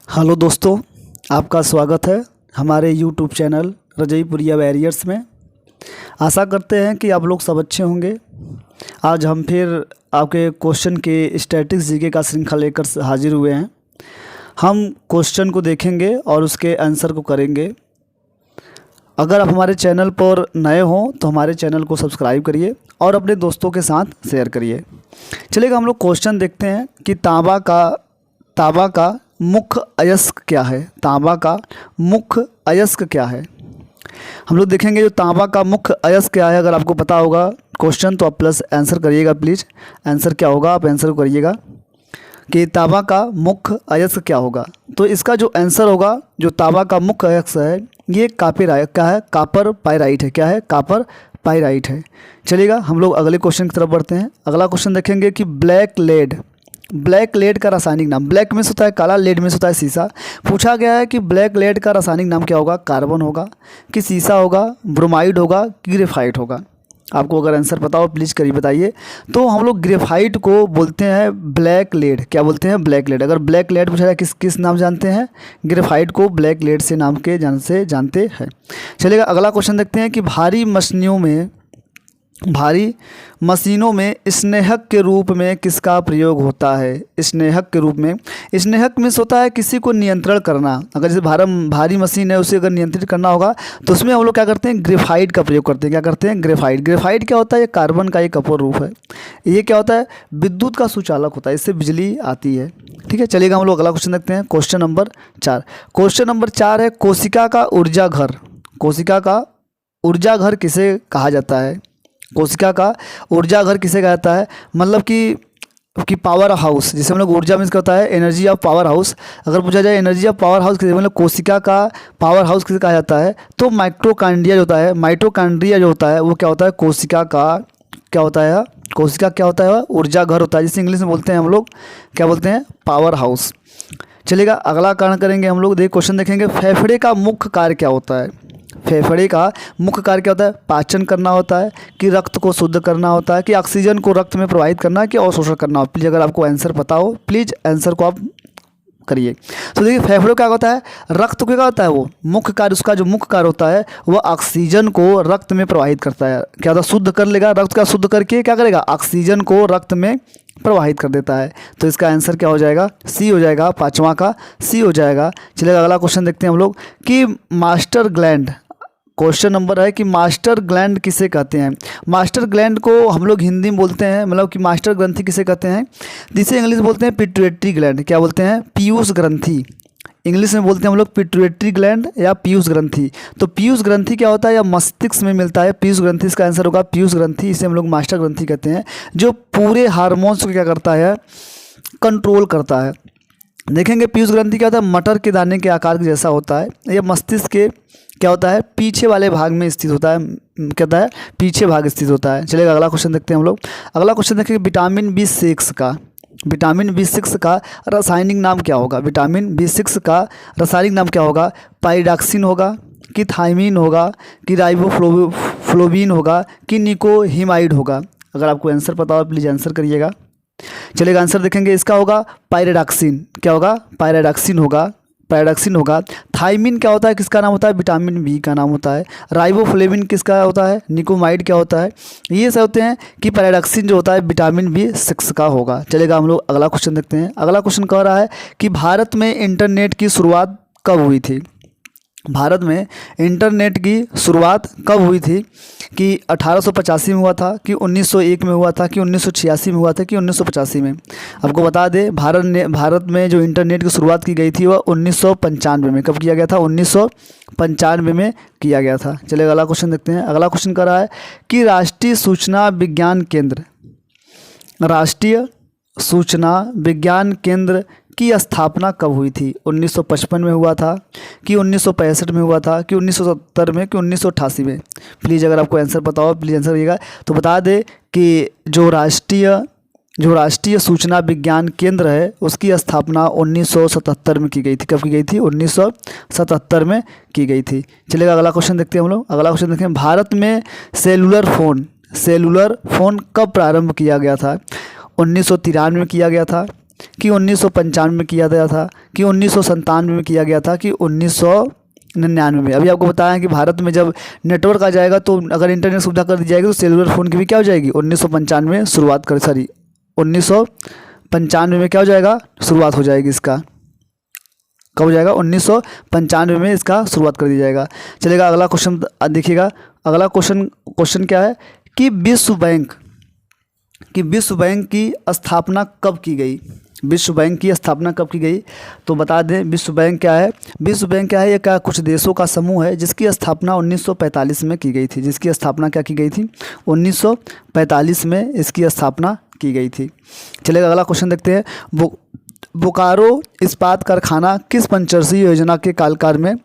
Hello दोस्तों, आपका स्वागत है हमारे यूट्यूब चैनल रजईपुरिया बैरियर्स में। आशा करते हैं कि आप लोग सब अच्छे होंगे। आज हम फिर आपके क्वेश्चन के स्टैटिक्स जीके का श्रृंखला लेकर हाजिर हुए हैं। हम क्वेश्चन को देखेंगे और उसके आंसर को करेंगे। अगर आप हमारे चैनल पर नए हों तो हमारे चैनल को सब्सक्राइब करिए और अपने दोस्तों के साथ शेयर करिए। चलिएगा, हम लोग क्वेश्चन देखते हैं कि तांबा का मुख्य अयस्क क्या है। तांबा का मुख्य अयस्क क्या है, हम लोग देखेंगे। जो तांबा का मुख्य अयस्क क्या है, अगर आपको पता होगा क्वेश्चन तो आप प्लस आंसर करिएगा प्लीज़। आंसर क्या होगा आप आंसर करिएगा कि तांबा का मुख्य अयस्क क्या होगा। तो इसका जो आंसर होगा, जो तांबा का मुख्य अयस्क है, ये कापर पाइराइट है। क्या है? कापर पाइराइट है। चलिएगा, हम लोग अगले क्वेश्चन की तरफ बढ़ते हैं। अगला क्वेश्चन देखेंगे कि ब्लैक लेड का रासायनिक नाम। ब्लैक में से होता है काला, लेड में से होता है सीसा। पूछा गया है कि ब्लैक लेड का रासायनिक नाम क्या होगा। कार्बन होगा कि सीसा होगा, ब्रोमाइड होगा कि ग्रेफाइट होगा। आपको अगर आंसर पता हो प्लीज़ करिए बताइए। तो हम लोग ग्रेफाइट को बोलते हैं ब्लैक लेड। क्या बोलते हैं? Black lead. अगर ब्लैक लेड पूछा जाए किस नाम जानते हैं, ग्रेफाइट को ब्लैक लेड से नाम के से जानते हैं। चलिएगा, अगला क्वेश्चन देखते हैं कि भारी मशीनों में स्नेहक के रूप में किसका प्रयोग होता है। स्नेहक के रूप में, स्नेहक में होता है किसी को नियंत्रण करना। अगर जैसे भारी मशीन है, उसे अगर नियंत्रित करना होगा तो उसमें हम लोग क्या करते हैं? ग्रेफाइट का प्रयोग करते हैं। क्या करते हैं? ग्रेफाइट क्या होता है? ये कार्बन का एक अपूर्ण रूप है। ये क्या होता है? विद्युत का सुचालक होता है, इससे बिजली आती है। ठीक है, चलिएगा, हम लोग अगला क्वेश्चन देखते हैं। Question number 4। क्वेश्चन नंबर 4 है कोशिका का ऊर्जा घर। कोशिका का ऊर्जा घर किसे कहा जाता है? कोशिका का ऊर्जा घर किसे कहा जाता है? मतलब कि पावर हाउस। जिसे हम लोग ऊर्जा मीन्स क्या होता है? Energy of power house. अगर पूछा जाए एनर्जी ऑफ पावर हाउस किसे, मतलब कोशिका का पावर हाउस किसे कहा जाता है, तो माइटोकॉन्ड्रिया जो होता है, माइटोकॉन्ड्रिया जो होता है वो क्या होता है? कोशिका का क्या होता है? कोशिका क्या होता है? ऊर्जा घर होता है, जिसे इंग्लिश में बोलते हैं हम लोग क्या बोलते हैं? Power house. चलिएगा, अगला कारण करेंगे हम लोग। क्वेश्चन देखेंगे, फेफड़े का मुख्य कार्य क्या होता है। फेफड़े का मुख्य कार्य क्या होता है? पाचन करना होता है कि रक्त को शुद्ध करना होता है कि ऑक्सीजन को रक्त में प्रवाहित करना है कि अवशोषण करना हो। प्लीज़ अगर आपको आंसर पता हो प्लीज़ आंसर को आप करिए। तो देखिए, फेफड़ों क्या होता है? रक्त को क्या होता है? वो मुख्य कार्य, उसका जो मुख्य कार्य होता है वह ऑक्सीजन को रक्त में प्रवाहित करता है। क्या होता है? शुद्ध कर लेगा, रक्त का शुद्ध करके क्या करेगा? ऑक्सीजन को रक्त में प्रवाहित कर देता है। तो इसका आंसर क्या हो जाएगा? सी हो जाएगा। पाँचवा का सी हो जाएगा। चलिएगा, अगला क्वेश्चन देखते हैं हम लोग कि मास्टर ग्लैंड। क्वेश्चन नंबर है कि मास्टर ग्लैंड किसे कहते हैं। मास्टर ग्लैंड को हम लोग हिंदी में बोलते हैं, मतलब कि मास्टर ग्रंथि किसे कहते हैं, जिसे इंग्लिश में बोलते हैं पिट्यूटरी ग्लैंड। क्या बोलते हैं? पीयूष ग्रंथि। इंग्लिश में बोलते हैं हम लोग पिट्यूटरी ग्लैंड या पीयूष ग्रंथि। तो पीयूष ग्रंथि क्या होता है? या मस्तिष्क में मिलता है। पीयूष ग्रंथि, इसका आंसर होगा पीयूष ग्रंथि। इसे हम लोग मास्टर ग्रंथि कहते हैं, जो पूरे हार्मोन्स को क्या करता है? कंट्रोल करता है। देखेंगे पीयूष ग्रंथि क्या होता है? मटर के दाने के आकार के जैसा होता है। यह मस्तिष्क के क्या होता है? पीछे वाले भाग में स्थित होता है। कहता है पीछे भाग स्थित होता है। चलिएगा, अगला क्वेश्चन देखते हैं हम लोग। अगला क्वेश्चन देखेंगे विटामिन B6 का रासायनिक नाम क्या होगा। विटामिन B6 का रासायनिक नाम क्या होगा? पाइरिडॉक्सिन होगा कि थायमीन होगा कि राइबोफ्लोविन होगा कि निकोहीमाइड होगा। अगर आपको आंसर पता हो प्लीज़ आंसर करिएगा। चलिएगा, आंसर देखेंगे, इसका होगा पाइरिडॉक्सिन। क्या होगा? पाइरिडॉक्सिन होगा। थायमीन क्या होता है? किसका नाम होता है? विटामिन बी का नाम होता है। राइबोफ्लेविन किसका होता है? निकोमाइड क्या होता है? ये सब होते हैं कि पाइरिडॉक्सिन जो होता है विटामिन B6 का होगा। चलेगा, हम लोग अगला क्वेश्चन देखते हैं। अगला क्वेश्चन कह रहा है कि भारत में इंटरनेट की शुरुआत कब हुई थी। भारत में इंटरनेट की शुरुआत कब हुई थी? कि 1885 में हुआ था कि 1901 में हुआ था कि 1986 में हुआ था कि 1985 में। आपको बता दें, भारत में जो इंटरनेट की शुरुआत की गई थी वह 1995 में। कब किया गया था? 1995 में किया गया था। चलिए, अगला क्वेश्चन देखते हैं। अगला क्वेश्चन कर रहा है कि राष्ट्रीय सूचना विज्ञान केंद्र की स्थापना कब हुई थी। 1955 में हुआ था कि 1965 में हुआ था कि 1970 में कि 1988 में। प्लीज़ अगर आपको आंसर पता हो प्लीज़ आंसर करिएगा। तो बता दें कि जो राष्ट्रीय सूचना विज्ञान केंद्र है उसकी स्थापना 1977 में की गई थी। कब की गई थी? 1977 में की गई थी। चलिएगा, अगला क्वेश्चन देखते हैं हम लोग। अगला क्वेश्चन देखते हैं, भारत में सेलुलर फ़ोन कब प्रारंभ किया गया था। 1993 में किया गया था कि 1995 में किया गया था, कि 1997 में किया गया था, कि 1999 में? अभी आपको बताया कि भारत में जब नेटवर्क आ जाएगा तो अगर इंटरनेट सुविधा कर दी जाएगी तो सेलुलर फ़ोन की भी क्या हो जाएगी, 1995 में शुरुआत कर 1995 में क्या हो जाएगा, शुरुआत हो जाएगी इसका। कब हो जाएगा, 1995 में इसका शुरुआत कर दी जाएगा। चलेगा, अगला क्वेश्चन देखिएगा। अगला क्वेश्चन क्या है कि विश्व बैंक की स्थापना कब की गई? विश्व बैंक की स्थापना कब की गई? तो बता दें, विश्व बैंक क्या है? विश्व बैंक क्या है? ये क्या कुछ देशों का समूह है जिसकी स्थापना 1945 में की गई थी। जिसकी स्थापना क्या की गई थी? 1945 में इसकी स्थापना की गई थी। चलेगा, अगला क्वेश्चन देखते हैं। बोकारो इस्पात कारखाना किस पंचवर्षीय योजना के कार्यकाल में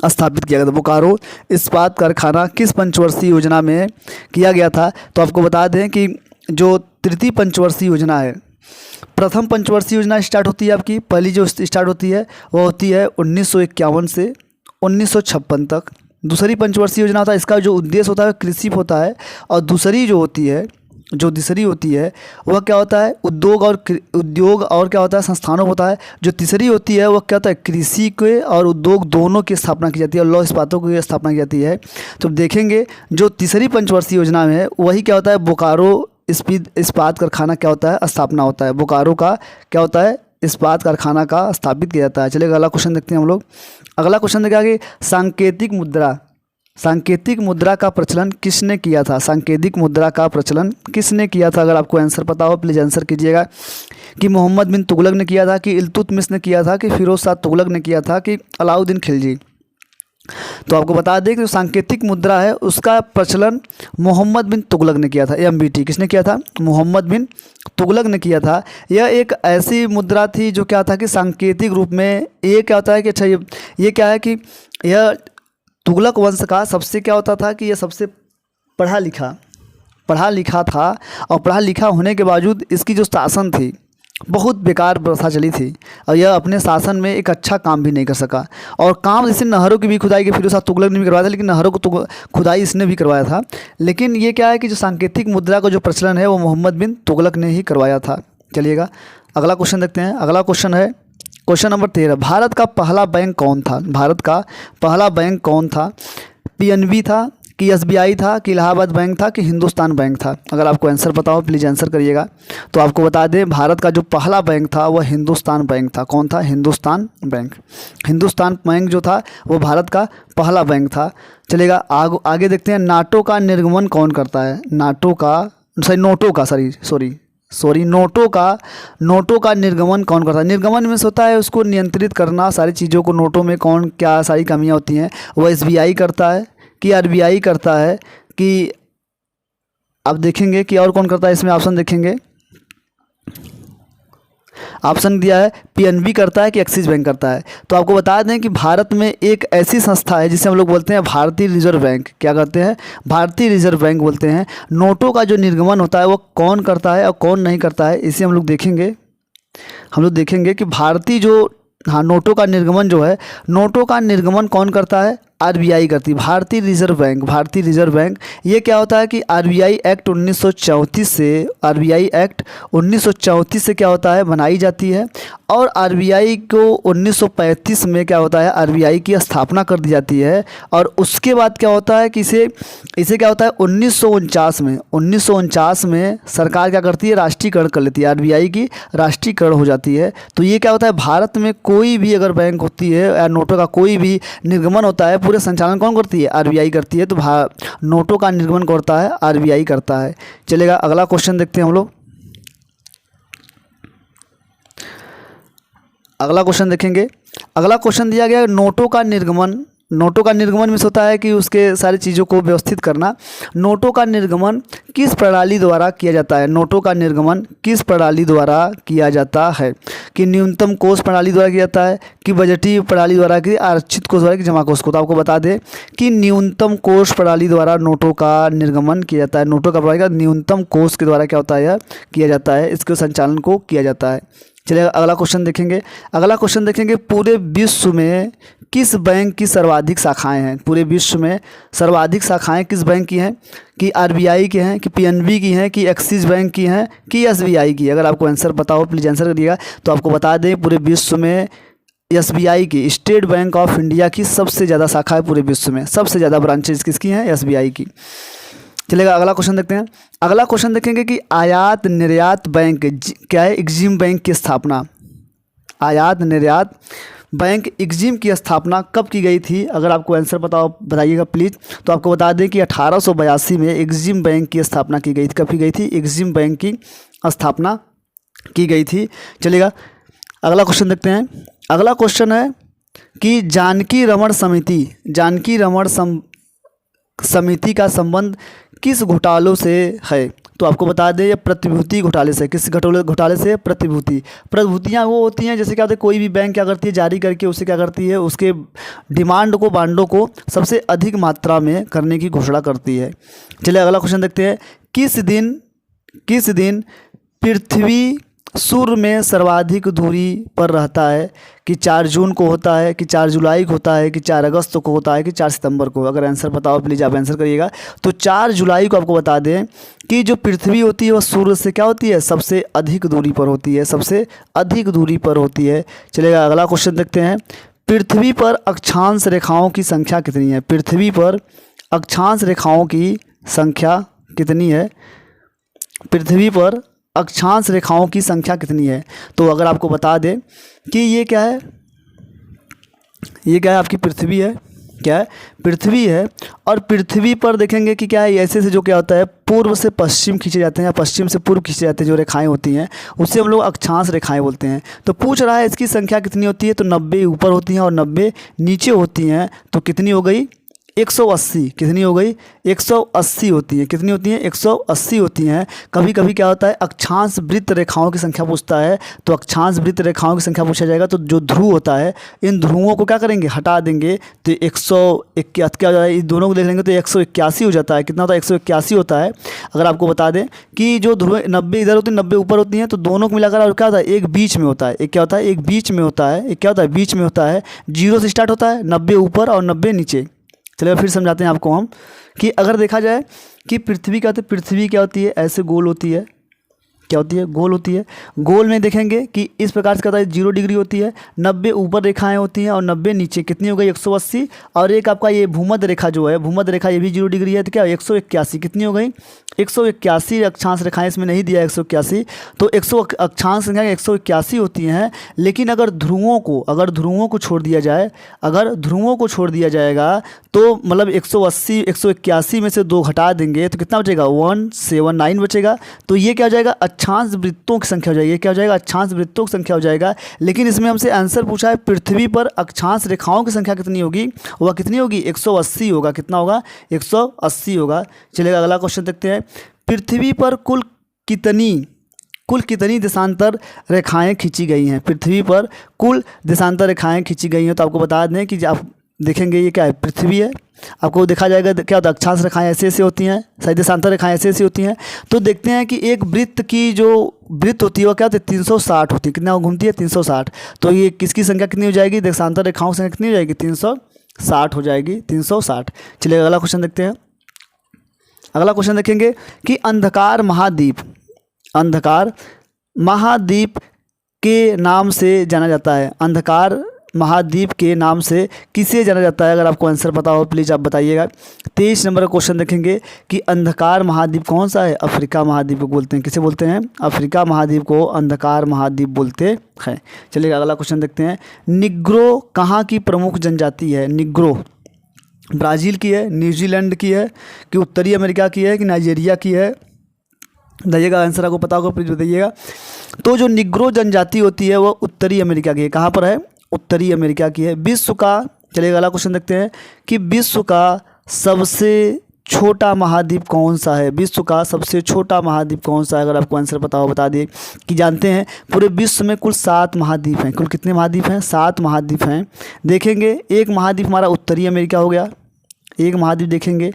स्थापित किया गया था? बोकारो इस्पात कारखाना किस पंचवर्षीय योजना में किया गया था? तो आपको बता दें कि जो तृतीय पंचवर्षीय योजना है, प्रथम पंचवर्षीय योजना स्टार्ट होती है आपकी, पहली जो स्टार्ट होती है वो होती है 1951 से 1956 तक। दूसरी पंचवर्षीय योजना होता है, इसका जो उद्देश्य होता है कृषि होता है, और दूसरी जो तीसरी होती है वह क्या होता है, उद्योग और क्या होता है, संस्थानों होता है। जो तीसरी होती है वह क्या होता है, कृषि के और उद्योग दोनों की स्थापना की जाती है, और लौह इस्पातों की स्थापना की जाती है। तो देखेंगे जो तीसरी पंचवर्षीय योजना में है वही क्या होता है, बोकारो इस्पात कारखाना क्या होता है, स्थापना होता है। बोकारो का क्या होता है, इस्पात कारखाना का स्थापित किया जाता है। चलिए अगला क्वेश्चन देखते हैं हम लोग। अगला क्वेश्चन देखा कि सांकेतिक मुद्रा का प्रचलन किसने किया था? सांकेतिक मुद्रा का प्रचलन किसने किया था? अगर आपको आंसर पता हो प्लीज़ आंसर कीजिएगा। कि मोहम्मद बिन तुगलक ने किया था, कि इल्तुतमिश ने किया था, कि फिरोज शाह तुगलक ने किया था, कि अलाउद्दीन खिलजी? तो आपको बता दें कि जो सांकेतिक मुद्रा है उसका प्रचलन मोहम्मद बिन तुगलक ने किया था। MBT किसने किया था? मोहम्मद बिन तुगलक ने किया था। यह एक ऐसी मुद्रा थी जो क्या था कि सांकेतिक रूप में ये क्या होता है कि अच्छा ये क्या है कि यह तुगलक वंश का सबसे क्या होता था कि यह सबसे पढ़ा लिखा था, और पढ़ा लिखा होने के बावजूद इसकी जो शासन थी बहुत बेकार व्यवस्था चली थी, और यह अपने शासन में एक अच्छा काम भी नहीं कर सका। और काम जैसे नहरों की भी खुदाई के फिरोज शाह तुगलक ने भी करवाया था, लेकिन नहरों को खुदाई इसने भी करवाया था। लेकिन ये क्या है कि जो सांकेतिक मुद्रा का जो प्रचलन है वो मोहम्मद बिन तुगलक ने ही करवाया था। चलिएगा, अगला क्वेश्चन देखते हैं। अगला क्वेश्चन है क्वेश्चन नंबर 13। भारत का पहला बैंक कौन था? भारत का पहला बैंक कौन था? PNB था, कि SBI था, कि इलाहाबाद बैंक था, कि हिंदुस्तान बैंक था? अगर आपको आंसर पता हो प्लीज़ आंसर करिएगा। तो आपको बता दें भारत का जो पहला बैंक था वह हिंदुस्तान बैंक था। कौन था? हिंदुस्तान बैंक। हिंदुस्तान बैंक जो था वो भारत का पहला बैंक था। चलेगा, आगे देखते हैं। नाटो का निर्गमन कौन करता है? नोटों का निर्गमन कौन करता है? निर्गमन में होता है उसको नियंत्रित करना, सारी चीज़ों को, नोटों में कौन क्या सारी कमियां होती हैं वह SBI करता है, कि RBI करता है, कि आप देखेंगे कि और कौन करता है? इसमें ऑप्शन देखेंगे, ऑप्शन दिया है PNB करता है, कि एक्सिस बैंक करता है। तो आपको बता दें कि भारत में एक ऐसी संस्था है जिसे हम लोग बोलते हैं भारतीय रिजर्व बैंक। क्या करते हैं? भारतीय रिजर्व बैंक बोलते हैं। नोटों का जो निर्गमन होता है वो कौन करता है और कौन नहीं करता है, इसे हम लोग देखेंगे कि भारतीय जो नोटों का निर्गमन जो है, नोटों का निर्गमन कौन करता है? RBI करती है, भारतीय रिजर्व बैंक। ये क्या होता है कि RBI एक्ट 1934 से क्या होता है, बनाई जाती है। और RBI को 1935 में क्या होता है, RBI की स्थापना कर दी जाती है। और उसके बाद क्या होता है कि इसे क्या होता है, 1949 में सरकार क्या करती है, राष्ट्रीयकरण कर लेती है। RBI की राष्ट्रीयकरण हो जाती है। तो ये क्या होता है, भारत में कोई भी अगर बैंक होती है या नोटों का कोई भी निर्गमन होता है, पूरे संचालन कौन करती है? RBI करती है। तो नोटों का निर्गमन करता है RBI करता है। चलेगा, अगला क्वेश्चन देखते हैं हम लोग। अगला क्वेश्चन देखेंगे। अगला क्वेश्चन दिया गया नोटों का निर्गमन में होता है कि उसके सारी चीज़ों को व्यवस्थित करना। नोटों का निर्गमन किस प्रणाली द्वारा किया जाता है? नोटों का निर्गमन किस प्रणाली द्वारा किया जाता है? कि न्यूनतम कोष प्रणाली द्वारा किया जाता है, कि बजटीय प्रणाली द्वारा, कि आरक्षित कोष द्वारा, कि जमा कोष को? तो आपको बता दें कि न्यूनतम कोष प्रणाली द्वारा नोटों का निर्गमन किया जाता है। नोटों का प्रणाली का न्यूनतम कोष के द्वारा क्या होता है, किया जाता है, इसके संचालन को किया जाता है। चलिए अगला क्वेश्चन देखेंगे। पूरे विश्व में किस बैंक की सर्वाधिक शाखाएं हैं? पूरे विश्व में सर्वाधिक शाखाएं किस बैंक की हैं? कि आरबीआई की हैं, कि पीएनबी की हैं, कि एक्सिस बैंक की हैं, कि एसबीआई की? अगर आपको आंसर पता हो प्लीज़ आंसर करिएगा। तो आपको बता दें पूरे विश्व में एसबीआई की, स्टेट बैंक ऑफ इंडिया की सबसे ज़्यादा शाखा है पूरे विश्व में, सबसे ज़्यादा ब्रांचेज किसकी हैं? एसबीआई की। चलेगा, अगला क्वेश्चन देखते हैं। अगला क्वेश्चन देखेंगे कि आयात निर्यात बैंक क्या है? एग्जिम बैंक की स्थापना, आयात निर्यात बैंक एग्जिम की स्थापना कब की गई थी? अगर आपको आंसर पता हो बताइएगा प्लीज़। तो आपको बता दें कि 1882 में एग्जिम बैंक की स्थापना की गई थी। कब की गई थी? एग्जिम बैंक की स्थापना की गई थी। चलेगा, अगला क्वेश्चन देखते हैं। अगला क्वेश्चन है कि जानकी रमन समिति का संबंध किस घोटालों से है? तो आपको बता दें ये प्रतिभूति घोटाले से। किस घोटाले से? प्रतिभूतियाँ वो होती हैं जैसे क्या होता है, कोई भी बैंक क्या करती है, जारी करके उसे क्या करती है, उसके डिमांड को, बांडों को सबसे अधिक मात्रा में करने की घोषणा करती है। चलिए अगला क्वेश्चन देखते हैं। किस दिन पृथ्वी सूर्य में सर्वाधिक दूरी पर रहता है? कि 4 जून को होता है, कि 4 जुलाई को होता है, कि 4 अगस्त को होता है, कि 4 सितंबर को? अगर आंसर पता हो प्लीज़ आप आंसर करिएगा। तो 4 जुलाई को आपको बता दें कि जो पृथ्वी होती है वह सूर्य से क्या होती है? सबसे अधिक दूरी पर होती है, सबसे अधिक दूरी पर होती है। चलेगा, अगला क्वेश्चन देखते हैं। पृथ्वी पर अक्षांश रेखाओं की संख्या कितनी है? पृथ्वी पर अक्षांश रेखाओं की संख्या कितनी है? पृथ्वी पर अक्षांश रेखाओं की संख्या कितनी है? तो अगर आपको बता दें कि ये क्या है, ये क्या है? आपकी पृथ्वी है। क्या है? पृथ्वी है। और पृथ्वी पर देखेंगे कि क्या है, ऐसे से जो क्या होता है, पूर्व से पश्चिम खींचे जाते हैं या पश्चिम से पूर्व खींचे जाते हैं जो रेखाएं होती हैं, उसे हम लोग अक्षांश रेखाएं बोलते हैं। तो पूछ रहा है इसकी संख्या कितनी होती है? तो 90 ऊपर होती हैं और 90 नीचे होती हैं। तो कितनी हो गई? 180। कितनी हो गई? 180 होती है। कितनी होती हैं? 180 होती हैं। कभी कभी क्या होता है, अक्षांश वृत्त रेखाओं की संख्या पूछता है, तो अक्षांश वृत्त रेखाओं की संख्या पूछा जाएगा। तो जो ध्रुव होता है, इन ध्रुवों को क्या करेंगे? हटा देंगे। तो 181 क्या हो जाएगा? इस दोनों को देख लेंगे तो 181 हो जाता है। कितना होता है? 181 होता है। अगर आपको बता दें कि जो ध्रुव 90 इधर होती है, 90 ऊपर होती हैं, तो दोनों को मिलाकर और क्या होता है? एक बीच में होता है। एक क्या होता है? एक बीच में होता है। एक क्या होता है? बीच में होता है। 0 से स्टार्ट होता है, 90 ऊपर और 90 नीचे। चलिए फिर समझाते हैं आपको हम कि अगर देखा जाए कि पृथ्वी क्या होती है, पृथ्वी क्या होती है? ऐसे गोल होती है। क्या होती है? गोल होती है। गोल में देखेंगे कि इस प्रकार से क्या होता है? 0 डिग्री होती है, 90 ऊपर रेखाएं होती हैं और 90 नीचे। कितनी हो गई? 180। और एक आपका ये भूमध्य रेखा जो है, भूमध्य रेखा ये भी 0 डिग्री है। तो क्या 181। कितनी हो गई? 181 अक्षांश रेखाएं इसमें नहीं दिया 181। तो 100 अक्षांश संख्या 181 होती हैं। लेकिन अगर ध्रुवों को छोड़ दिया जाए, अगर ध्रुवों को छोड़ दिया जाएगा तो मतलब 180 181 में से 2 घटा देंगे तो कितना बचेगा? 179 बचेगा। तो ये क्या हो जाएगा? अक्षांश वृत्तों की संख्या हो जाएगी। क्या हो जाएगा? अक्षांश वृत्तों की संख्या हो जाएगा। लेकिन इसमें हमसे आंसर पूछा है पृथ्वी पर अक्षांश रेखाओं की संख्या कितनी होगी? वह कितनी होगी? 180 होगा। कितना होगा? 180 होगा। चलेगा, अगला क्वेश्चन देखते हैं। पृथ्वी पर कुल कितनी देशांतर रेखाएं खींची गई हैं? पृथ्वी पर कुल देशांतर रेखाएं खींची गई हैं। तो आपको बता दें कि आप देखेंगे ये क्या है? पृथ्वी है। आपको देखा जाएगा क्या होता है? अक्षांश रेखाएं ऐसे ऐसे होती हैं, सही देशांतर रेखाएं ऐसे ऐसी होती हैं। तो देखते हैं कि एक वृत्त की जो वृत्त होती है वो क्या होती है? 360 होती है। कितना घूमती है? 360। तो ये किसकी संख्या कितनी हो जाएगी? देशांतर रेखाओं की संख्या कितनी हो जाएगी? 360 हो जाएगी। 360। चलिए अगला क्वेश्चन देखते हैं। अगला क्वेश्चन देखेंगे कि अंधकार महाद्वीप के नाम से जाना जाता है। अंधकार महाद्वीप के नाम से किसे जाना जाता है? अगर आपको आंसर पता हो प्लीज़ आप बताइएगा। 23 नंबर का क्वेश्चन देखेंगे कि अंधकार महाद्वीप कौन सा है? अफ्रीका महाद्वीप को बोलते हैं। किसे बोलते हैं? अफ्रीका महाद्वीप को अंधकार महाद्वीप बोलते हैं। चलिए अगला क्वेश्चन देखते हैं। निग्रो कहाँ की प्रमुख जनजाति है? निग्रो ब्राज़ील की है, न्यूजीलैंड की है, कि उत्तरी अमेरिका की है, कि नाइजीरिया की है? बताइएगा, आंसर आपको पता होगा प्लीज़ बताइएगा। तो जो निग्रो जनजाति होती है वह उत्तरी अमेरिका की है। कहाँ पर है? उत्तरी अमेरिका की है। विश्व का, चलिए अगला क्वेश्चन देखते हैं कि विश्व का सबसे छोटा महाद्वीप कौन सा है? विश्व का सबसे छोटा महाद्वीप कौन सा है? अगर आपको आंसर पता हो बता दिए। कि जानते हैं पूरे विश्व में कुल 7 महाद्वीप हैं। कुल कितने महाद्वीप हैं? 7 महाद्वीप हैं। देखेंगे एक महाद्वीप हमारा उत्तरी अमेरिका हो गया, एक महाद्वीप देखेंगे,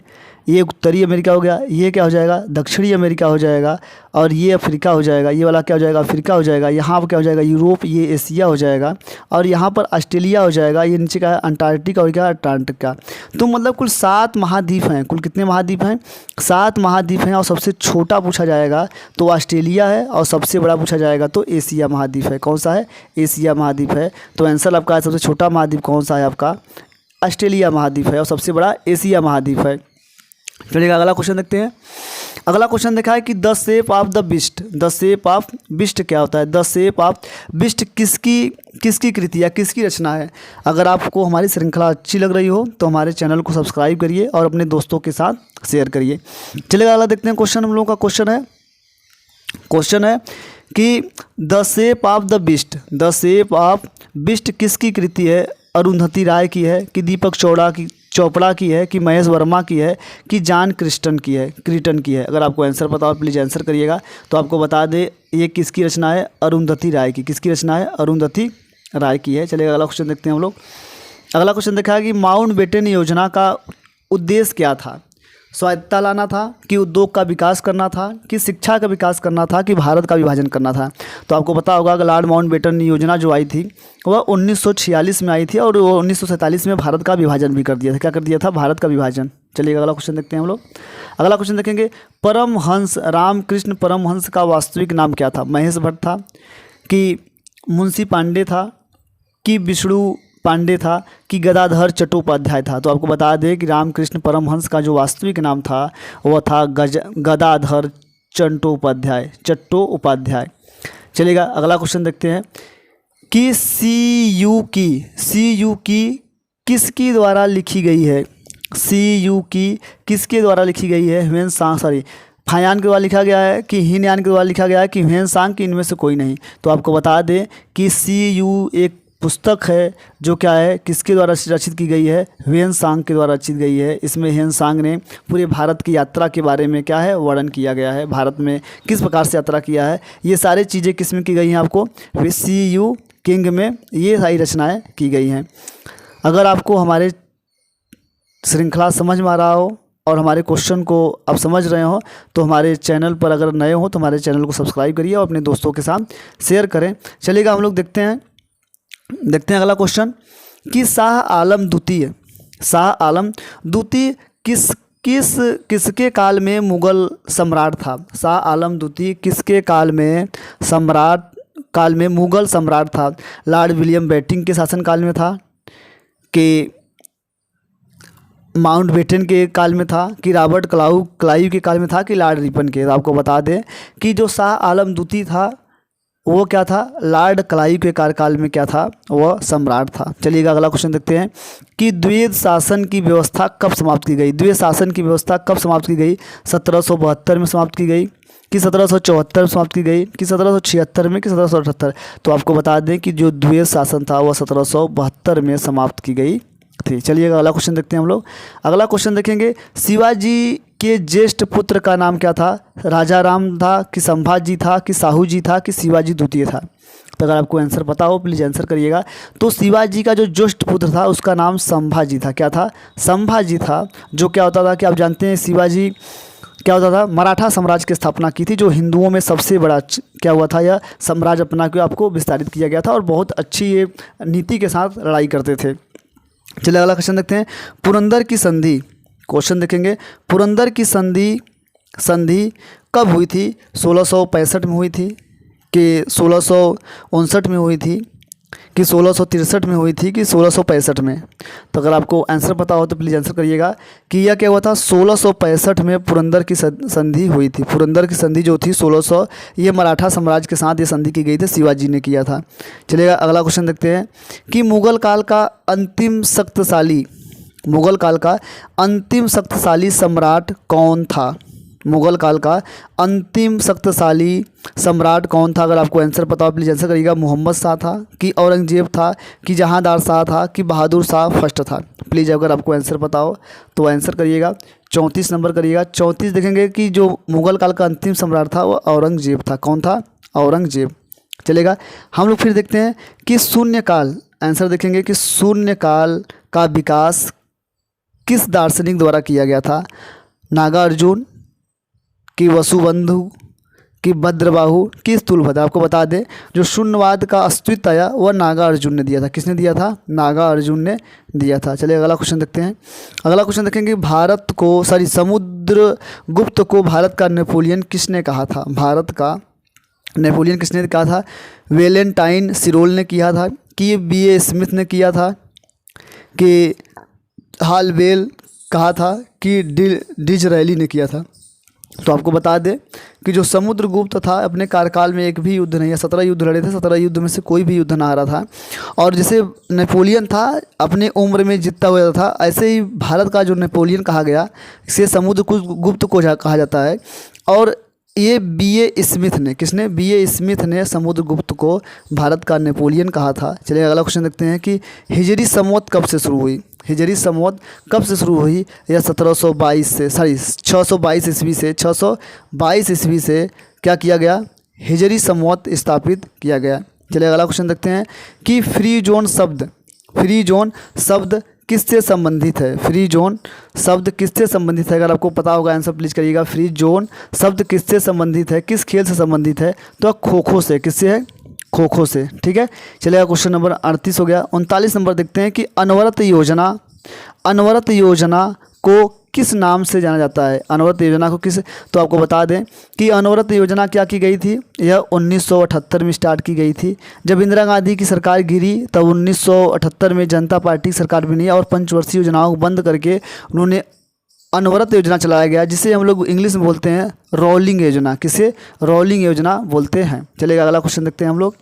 ये उत्तरी अमेरिका हो गया, ये क्या हो जाएगा दक्षिणी अमेरिका हो जाएगा, और ये अफ्रीका हो जाएगा, ये वाला क्या हो जाएगा अफ्रीका हो जाएगा, यहाँ पर क्या हो जाएगा यूरोप, ये एशिया हो जाएगा, और यहाँ पर ऑस्ट्रेलिया हो जाएगा, ये नीचे का है अंटार्कटिका और क्या अटलांटिका। तो मतलब कुल 7 महाद्वीप हैं। कुल कितने महाद्वीप हैं? 7 महाद्वीप हैं। और सबसे छोटा पूछा जाएगा तो ऑस्ट्रेलिया है, और सबसे बड़ा पूछा जाएगा तो एशिया महाद्वीप है। कौन सा है? एशिया महाद्वीप है। तो आंसर आपका है सबसे छोटा महाद्वीप कौन सा है आपका? ऑस्ट्रेलिया महाद्वीप है, और सबसे बड़ा एशिया महाद्वीप है। चलिए अगला क्वेश्चन देखते हैं। अगला क्वेश्चन देखा है कि the shape of the beast. The shape of beast क्या होता है? द शेप ऑफ बिस्ट किसकी कृति या किसकी रचना है? अगर आपको हमारी श्रृंखला अच्छी लग रही हो तो हमारे चैनल को सब्सक्राइब करिए और अपने दोस्तों के साथ शेयर करिए। चलिए अगला देखते हैं क्वेश्चन। हम लोगों का क्वेश्चन है कि the shape of the beast, the shape of beast किसकी कृति है? अरुंधति राय की है, कि दीपक चोपड़ा की है, कि महेश वर्मा की है, कि जॉन क्रिस्टन की है। अगर आपको आंसर पता हो प्लीज़ आंसर करिएगा। तो आपको बता दे ये किसकी रचना है? अरुंधति राय की। किसकी रचना है? अरुंधति राय की है। चलिए अगला क्वेश्चन देखते हैं हम लोग। अगला क्वेश्चन देखा है कि माउंटबेटन योजना का उद्देश्य क्या था? स्वायत्तता लाना था, कि उद्योग का विकास करना था, कि शिक्षा का विकास करना था, कि भारत का विभाजन करना था? तो आपको पता होगा कि लॉर्ड माउंटबेटन योजना जो आई थी वह 1946 में आई थी, और वो 1947 में भारत का विभाजन भी कर दिया था। क्या कर दिया था? भारत का विभाजन। चलिए अगला क्वेश्चन देखते हैं हम लोग। अगला क्वेश्चन देखेंगे, परमहंस रामकृष्ण परमहंस का वास्तविक नाम क्या था? महेश भट्ट था, कि मुंशी पांडे था, कि विष्णु पांडे था, कि गदाधर चट्टोपाध्याय था? तो आपको बता दें कि रामकृष्ण परमहंस का जो वास्तविक नाम था वह था गदाधर चट्टोपाध्याय। चलिएगा अगला क्वेश्चन देखते हैं कि सी यू की किसकी द्वारा लिखी गई है? सी की किसके द्वारा लिखी गई है? फायान के द्वारा लिखा गया है, कि हीनयान के द्वारा लिखा गया है, कि ह्वेन-सांग, कि इनमें से कोई नहीं? तो आपको बता दें कि सी एक पुस्तक है जो क्या है किसके द्वारा रचित की गई है? ह्वेन-सांग के द्वारा रचित गई है। इसमें ह्वेन-सांग ने पूरे भारत की यात्रा के बारे में क्या है वर्णन किया गया है, भारत में किस प्रकार से यात्रा किया है, ये सारी चीज़ें किस में की गई हैं? आपको सी किंग में ये सारी रचनाएं की गई हैं। अगर आपको हमारे श्रृंखला समझ में आ रहा हो और हमारे क्वेश्चन को आप समझ रहे हो तो हमारे चैनल पर अगर नए हो तो हमारे चैनल को सब्सक्राइब करिए और अपने दोस्तों के साथ शेयर करें। चलिएगा हम लोग देखते हैं अगला क्वेश्चन कि शाह आलम द्वितीय किसके काल में मुगल सम्राट था? शाह आलम द्वितीय किसके काल में मुगल सम्राट था? लॉर्ड विलियम बेंटिंक के शासन काल में था, कि माउंटबेटन के काल में था, कि रॉबर्ट क्लाइव के काल में था, कि लॉर्ड रिपन के? तो आपको बता दें कि जो शाह आलम द्वितीय था वो क्या था? लॉर्ड क्लाइव के कार्यकाल में क्या था? वह सम्राट था। चलिएगा अगला क्वेश्चन देखते हैं कि द्वैध शासन की व्यवस्था कब समाप्त की गई? द्वैध शासन की व्यवस्था कब समाप्त की गई? 1772 में समाप्त की गई, कि 1774 में समाप्त की गई, कि 1776 में, कि 1778? तो आपको बता दें कि जो द्वैध शासन था वह 1772 में समाप्त की गई थी। चलिएगा अगला क्वेश्चन देखते हैं हम लोग। अगला क्वेश्चन देखेंगे, शिवाजी के ज्येष्ठ पुत्र का नाम क्या था? राजा राम था, कि संभाजी था, कि साहू जी था, कि शिवाजी द्वितीय था? तो अगर आपको आंसर पता हो प्लीज़ आंसर करिएगा। तो शिवाजी का जो ज्येष्ठ पुत्र था उसका नाम संभाजी था। क्या था? संभाजी था। जो क्या होता था कि आप जानते हैं शिवाजी क्या होता था? मराठा साम्राज्य की स्थापना की थी, जो हिंदुओं में सबसे बड़ा क्या हुआ था? यह साम्राज्य अपना के आपको विस्तारित किया गया था, और बहुत अच्छी ये नीति के साथ लड़ाई करते थे। चलिए अगला क्वेश्चन देखते हैं, पुरंदर की संधि। क्वेश्चन देखेंगे, पुरंदर की संधि कब हुई थी? 1665 में हुई थी, कि 1659 में हुई थी, कि 1663 में हुई थी, कि 1665 में? तो अगर आपको आंसर पता हो तो प्लीज़ आंसर करिएगा कि यह क्या हुआ था? 1665 में पुरंदर की संधि हुई थी। पुरंदर की संधि जो थी 1600, ये मराठा साम्राज्य के साथ ये संधि की गई थी, शिवाजी ने किया था। चलिएगा अगला क्वेश्चन देखते हैं कि मुगल काल का अंतिम शक्तिशाली सम्राट कौन था? मुगल काल का अंतिम शक्तिशाली सम्राट कौन था? अगर आपको आंसर पता हो प्लीज़ आंसर करिएगा। मोहम्मद शाह था, कि औरंगजेब था, कि जहांदार शाह था, कि बहादुर शाह फर्स्ट था? प्लीज़ अगर आपको आंसर पता हो तो आंसर करिएगा। 34 नंबर करिएगा। 34 देखेंगे कि जो मुगल काल का अंतिम सम्राट था वो औरंगजेब था। कौन था? औरंगजेब। चलेगा हम लोग फिर देखते हैं कि शून्यकाल, आंसर देखेंगे कि शून्यकाल का विकास किस दार्शनिक द्वारा किया गया था? नागार्जुन कि वसुबंधु कि भद्रबाहु कि स्थूलभद्र? आपको बता दें जो शून्यवाद का अस्तित्व आया वह नागार्जुन ने दिया था। किसने दिया था? नागार्जुन ने दिया था। चलिए अगला क्वेश्चन देखते हैं। अगला क्वेश्चन देखेंगे समुद्रगुप्त को भारत का नेपोलियन किसने कहा था? भारत का नेपोलियन किसने कहा था? वेलेंटाइन सिरोल ने किया था कि B.A. स्मिथ ने किया था कि हालबेल कहा था कि डिजरैली ने किया था? तो आपको बता दें कि जो समुद्रगुप्त था अपने कार्यकाल में एक भी युद्ध नहीं है, 17 युद्ध लड़े थे, 17 युद्ध में से कोई भी युद्ध ना हारा था। और जैसे नेपोलियन था अपने उम्र में जीतता हुआ था, ऐसे ही भारत का जो नेपोलियन कहा गया इसे समुद्रगुप्त को कहा जाता है। और ये B.A. स्मिथ ने, किसने? B.A. स्मिथ ने समुद्रगुप्त को भारत का नेपोलियन कहा था। चलिए अगला क्वेश्चन देखते हैं कि हिजरी संवत कब से शुरू हुई? हिजरी संवत कब से शुरू हुई? या 622 ईस्वी से 622 ईस्वी से क्या किया गया? हिजरी संवत स्थापित किया गया। चलिए अगला क्वेश्चन देखते हैं कि फ्री जोन शब्द किससे संबंधित है? फ्री जोन शब्द किससे संबंधित है? अगर आपको पता होगा आंसर प्लीज़ करिएगा। फ्री जोन शब्द किससे संबंधित है, किस खेल से संबंधित है? तो खो खो से। किससे है? खो खो से। ठीक है, चलिएगा क्वेश्चन नंबर 38 हो गया। 39 नंबर देखते हैं कि अनवरत योजना को किस नाम से जाना जाता है? अनवरत योजना को किस? तो आपको बता दें कि अनवरत योजना क्या की गई थी? यह 1978 में स्टार्ट की गई थी। जब इंदिरा गांधी की सरकार गिरी तब 1978 में जनता पार्टी की सरकार बनी और पंचवर्षीय योजनाओं को बंद करके उन्होंने अनवरत योजना चलाया गया, जिसे हम लोग इंग्लिश में बोलते हैं रोलिंग योजना। किसे? रोलिंग योजना बोलते हैं। चलिएगा अगला क्वेश्चन देखते हैं हम लोग।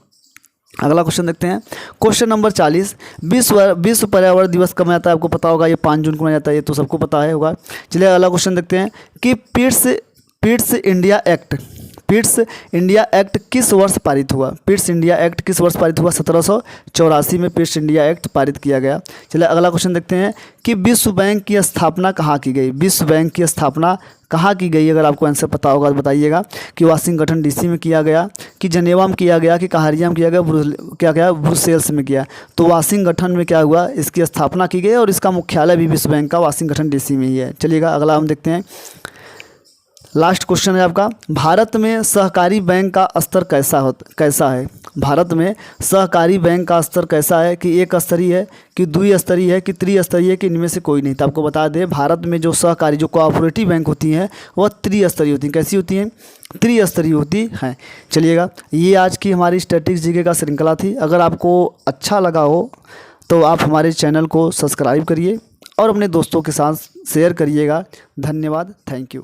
अगला क्वेश्चन देखते हैं क्वेश्चन नंबर 40। विश्व पर्यावरण दिवस कब मनाता है? आपको पता होगा ये 5 जून को मनाया जाता है, ये तो सबको पता है होगा। चलिए अगला क्वेश्चन देखते हैं कि पिट्स इंडिया एक्ट किस वर्ष पारित हुआ? पिट्स इंडिया एक्ट किस वर्ष पारित हुआ? 1784 में पिट्स इंडिया एक्ट पारित किया गया। चलिए अगला क्वेश्चन देखते हैं कि विश्व बैंक की स्थापना कहाँ की गई? विश्व बैंक की स्थापना कहाँ की गई? अगर आपको आंसर पता होगा तो बताइएगा कि वाशिंगटन DC में किया गया, कि जनेवा में किया गया, कि कहारिया में किया गया, ब्रुसेल्स में किया? तो वाशिंगटन में क्या हुआ? इसकी स्थापना की गई और इसका मुख्यालय भी विश्व बैंक का वाशिंगटन DC में ही है। चलिएगा अगला हम देखते हैं। लास्ट क्वेश्चन है आपका, भारत में सहकारी बैंक का स्तर कैसा है? भारत में सहकारी बैंक का स्तर कैसा है? कि एक स्तरीय है, कि द्विस्तरीय है, कि त्रिस्तरीय है, कि इनमें से कोई नहीं? तो आपको बता दें भारत में जो सहकारी जो कोऑपरेटिव बैंक होती हैं वह त्रिस्तरीय होती हैं। कैसी होती हैं? त्रिस्तरीय होती हैं। चलिएगा ये आज की हमारी स्टैटिक्स जीके का श्रृंखला थी। अगर आपको अच्छा लगा हो तो आप हमारे चैनल को सब्सक्राइब करिए और अपने दोस्तों के साथ शेयर करिएगा। धन्यवाद, थैंक यू।